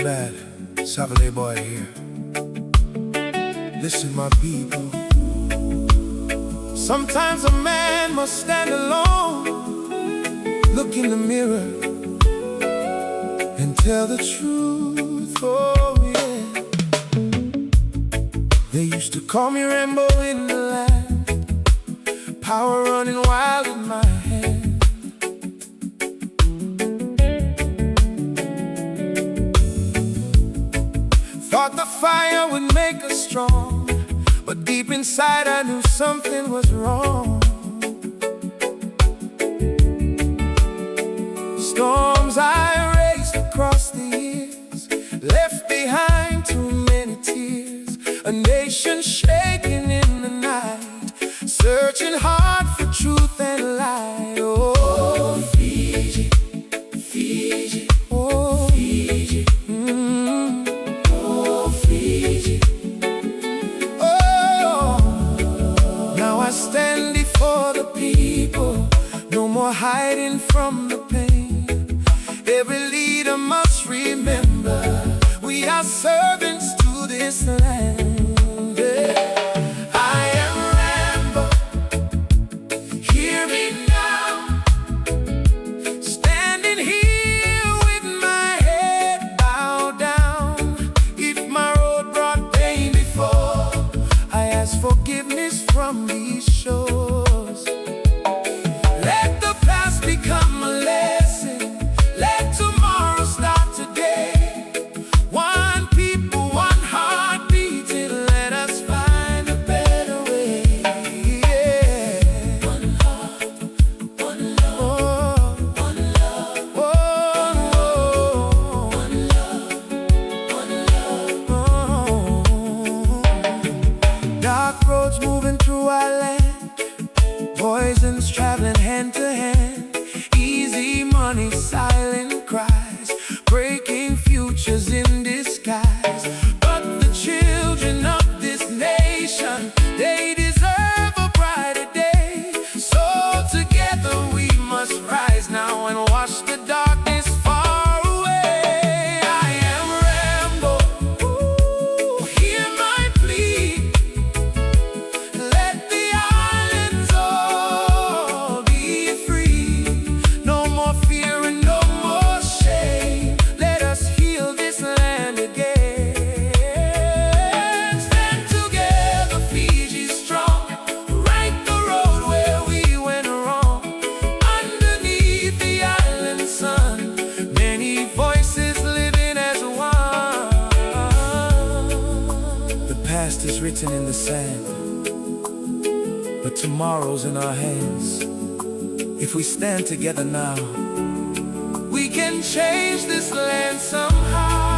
bad. Savile boy here. Listen, my people. Sometimes a man must stand alone, look in the mirror, and tell the truth. Oh yeah. They used to call me Rambo in the land, power running wild in my hand. Thought the fire would make us strong, but deep inside I knew something was wrong. Storms I raced across the years, left behind too many tears. A nation shaking in the night, searching hard for truth and light. Oh, Fiji, Fiji, oh, Fiji, oh, Fiji. Oh, now I stand before the people, no more hiding from the pain. Every leader must remember, we are servants to this land. I am Rambo, hear me now, standing here with my head bowed down. If my road brought pain before, I ask forgiveness from these shores. Let the past become a lesson, let tomorrow start today. One people, one heart beating, let us find a better way. Yeah. One heart, one love, one love, one love, one love. Dark roads moving through our land, poisons traveling hand to hand. Easy money, silent cries, breaking futures in disguise. But the children of this nation, they deserve a brighter day. So together we must rise now and wash the darkness far away. I am Rambo, ooh, hear my plea. Let the islands all be free. No more fear and no more shame. Let us heal this land again. Stand together, Fiji strong. Right the road where we went wrong. Underneath the island sun, many voices living as one. The past is written in the sand, but tomorrow's in our hands. If we stand together now, we can change this land somehow.